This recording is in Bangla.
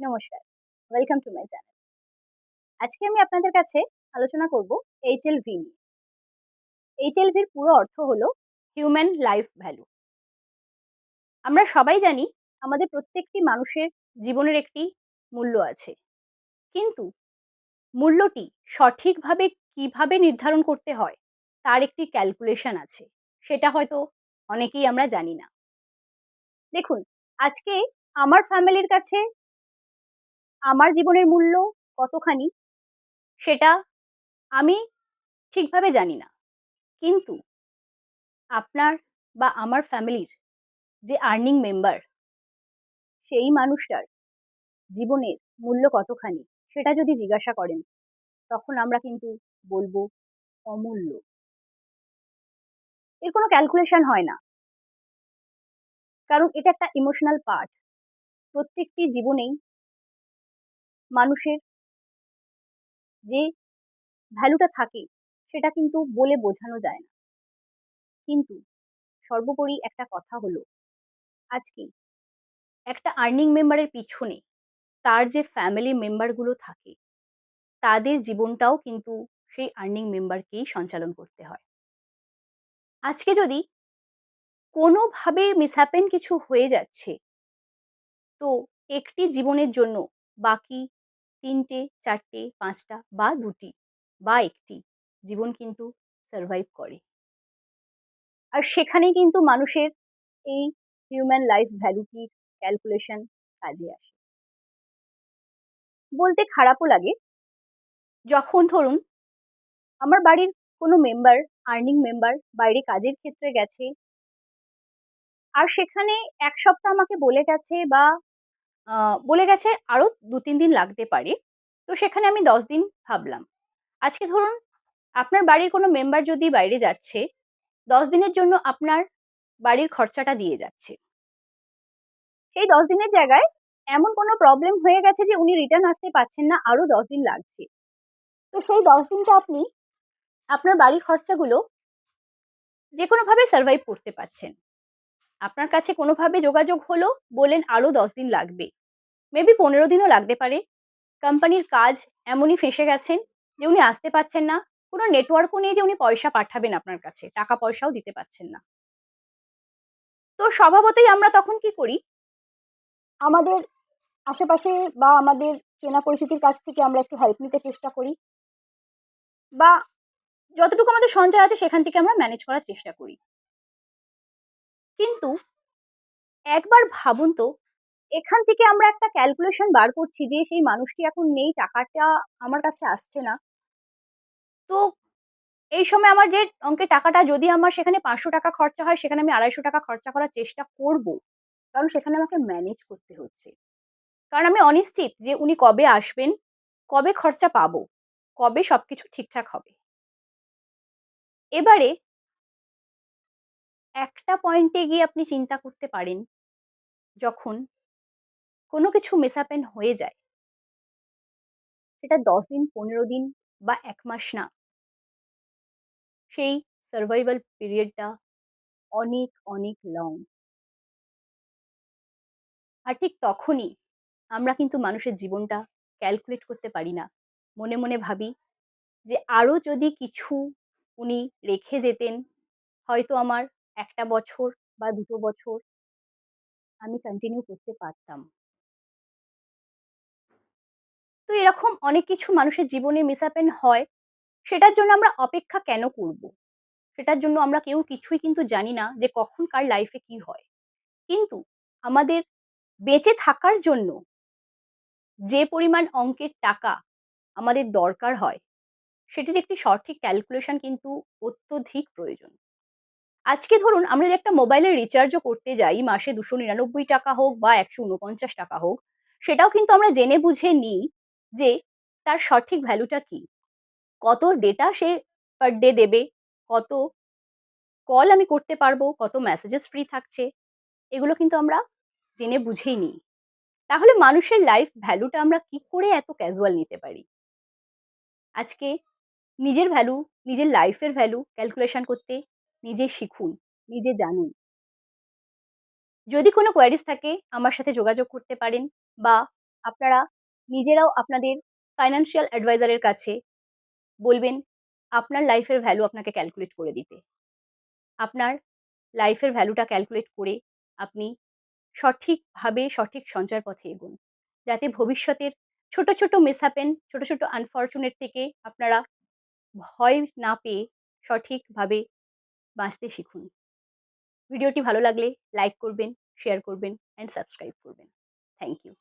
নমস্কার, ওয়েলকাম টু মাই চ্যানেল। আজকে আমি আপনাদের কাছে আলোচনা করব এইচএলভি নিয়ে। এইচএলভির পুরো অর্থ হলো হিউম্যান লাইফ ভ্যালু। আমরা সবাই জানি আমাদের প্রত্যেকটি মানুষের জীবনের একটি মূল্য আছে, কিন্তু মূল্যটি সঠিকভাবে কিভাবে নির্ধারণ করতে হয় তার একটি ক্যালকুলেশন আছে। সেটা হয়তো অনেকেই আমরা জানি না। দেখুন, আজকে আমার ফ্যামিলির কাছে আমার জীবনের মূল্য কতখানি সেটা আমি ঠিকভাবে জানি না। কিন্তু আপনার বা আমার ফ্যামিলির যে আর্নিং মেম্বার, সেই মানুষটার জীবনের মূল্য কতখানি সেটা যদি জিজ্ঞাসা করেন, তখন আমরা কিন্তু বলবো অমূল্য। এর কোনো ক্যালকুলেশন হয় না। কারণ এটা একটা ইমোশনাল পার্ট। প্রত্যেকটি জীবনেই মানুষের যে ভ্যালুটা থাকে সেটা কিন্তু বলে বোঝানো যায় না। কিন্তু সর্বোপরি একটা কথা হলো, আজকে একটা আর্নিং মেম্বারের পিছনে তার যে ফ্যামিলি মেম্বারগুলো থাকে তাদের জীবনটাও কিন্তু সেই আর্নিং মেম্বারকেই সঞ্চালন করতে হয়। আজকে যদি কোনোভাবে মিসহ্যাপেন কিছু হয়ে যাচ্ছে, তো একটি জীবনের জন্য বাকি ৩ টে, ৪ টে, ৫ টা বা ২ টি বা ১ টি জীবন কিন্তু সারভাইভ করে। আর সেখানেই কিন্তু মানুষের এই হিউম্যান লাইফ ভ্যালুটির ক্যালকুলেশন কাজে আসে। বলতে খারাপও লাগে, যখন ধরুন আমার বাড়ির কোনো মেম্বার, আর্নিং মেম্বার বাইরে কাজের ক্ষেত্রে গেছে, আর সেখানে ১ সপ্তাহ আমাকে বলে গেছে বা বলে গেছে আরো ২-৩ দিন লাগতে পারে। তো সেখানে আমি ১০ দিন ভাবলাম। আজকে ধরুন আপনার বাড়ির কোনো মেম্বার যদি বাইরে যাচ্ছে, ১০ দিনের জন্য আপনার বাড়ির খরচাটা দিয়ে যাচ্ছে। সেই ১০ দিনের জায়গায় এমন কোনো প্রবলেম হয়ে গেছে যে উনি রিটার্ন আসতে পারছেন না, আরো ১০ দিন লাগছে। তো সেই ১০ দিনটা আপনি আপনার বাড়ির খরচাগুলো যেকোনোভাবে সারভাইভ করতে পারছেন। আপনার কাছে কোনোভাবে যোগাযোগ হলো, বললেন আরো ১০ দিন লাগবে। মেবি ১৫ দিনও লাগতে পারে। কোম্পানির কাজ এমনই ফেঁসে গেছেন যে উনি আসতে পারছেন না। কোনো নেটওয়ার্কও নেই যে উনি পয়সা পাঠাবেন আপনার কাছে। টাকা পয়সাও দিতে পারছেন না। তো স্বভাবতই আমরা তখন কি করি? আমাদের আশেপাশে বা আমাদের চেনা পরিচিতির কাছ থেকে আমরা একটু হেল্প নিতে চেষ্টা করি, বা যতটুকু আমাদের সঞ্চয় আছে সেখান থেকে আমরা ম্যানেজ করার চেষ্টা করি। কিন্তু একবার ভাবুন তো, এখান থেকে আমরা একটা ক্যালকুলেশন বার করছি যে সেই মানুষটি এখন নেই, টাকাটা আমার কাছে আসছে না। তো এই সময় আমার যে অঙ্কের টাকাটা, যদি আমার সেখানে ৳৫০০ খরচা হয়, সেখানে আমি ৳২৫০ খরচা করার চেষ্টা করব। কারণ সেখানে আমাকে ম্যানেজ করতে হচ্ছে। কারণ আমি অনিশ্চিত যে উনি কবে আসবেন, কবে খরচা পাবো, কবে সবকিছু ঠিকঠাক হবে। এবারে একটা পয়েন্টে গিয়ে আপনি চিন্তা করতে পারেন, যখন কোনো কিছু মিসহ্যাপেন হয়ে যায়, সেটা ১০ দিন, ১৫ দিন বা ১ মাস না। সেই সারভাইভাল পিরিয়ডটা অনেক, অনেক লং। আর ঠিক তখনই আমরা কিন্তু মানুষের জীবনটা ক্যালকুলেট করতে পারি না। মনে, মনে ভাবি যে আরো যদি কিছু উনি রেখে যেতেন, হয়তো আমার ১ টা বছর বা ২ টো বছর আমি কন্টিনিউ করতে পারতাম। তো এরকম অনেক কিছু মানুষের জীবনে মিসহ্যাপেন হয়। সেটার জন্য আমরা অপেক্ষা কেন করব? সেটার জন্য আমরা কেউ কিছুই কিন্তু জানি না যে কখন কার লাইফে কি হয়। কিন্তু আমাদের বেঁচে থাকার জন্য যে পরিমাণ অঙ্কের টাকা আমাদের দরকার হয়, সেটির একটি সঠিক ক্যালকুলেশন কিন্তু অত্যধিক প্রয়োজন। আজকে ধরুন আমরা যদি একটা মোবাইলের রিচার্জও করতে যাই, মাসে ৳২৯৯ হোক বা ৳১৪৯ হোক, সেটাও কিন্তু আমরা জেনে বুঝে নিই যে তার সঠিক ভ্যালুটা কি? কত ডেটা সে পার ডে দেবে, কত কল আমি করতে পারবো, কত মেসেজেস ফ্রি থাকছে, এগুলো কিন্তু আমরা জেনে বুঝেই নিই। তাহলে মানুষের লাইফ ভ্যালুটা আমরা কি করে এত ক্যাজুয়াল নিতে পারি? আজকে নিজের ভ্যালু, নিজের লাইফের ভ্যালু ক্যালকুলেশন করতে নিজে শিখুন, নিজে জানুন। যদি কোনো কোয়েরিজ থাকে আমার সাথে যোগাযোগ করতে পারেন, বা আপনারা নিজেরাও আপনাদের ফাইন্যান্সিয়াল অ্যাডভাইজারের কাছে বলবেন আপনার লাইফের ভ্যালু আপনাকে ক্যালকুলেট করে দিতে। আপনার লাইফের ভ্যালুটা ক্যালকুলেট করে আপনি সঠিকভাবে সঠিক সঞ্চয়ের পথে এগোন। যাতে ভবিষ্যতের ছোট, ছোট মিসহ্যাপেন, ছোট, ছোট আনফরচুনেট থেকে আপনারা ভয় না পেয়ে সঠিকভাবে বাঁচতে শিখুন। ভিডিওটি ভালো লাগলে লাইক করবেন, শেয়ার করবেন অ্যান্ড সাবস্ক্রাইব করবেন। Thank you.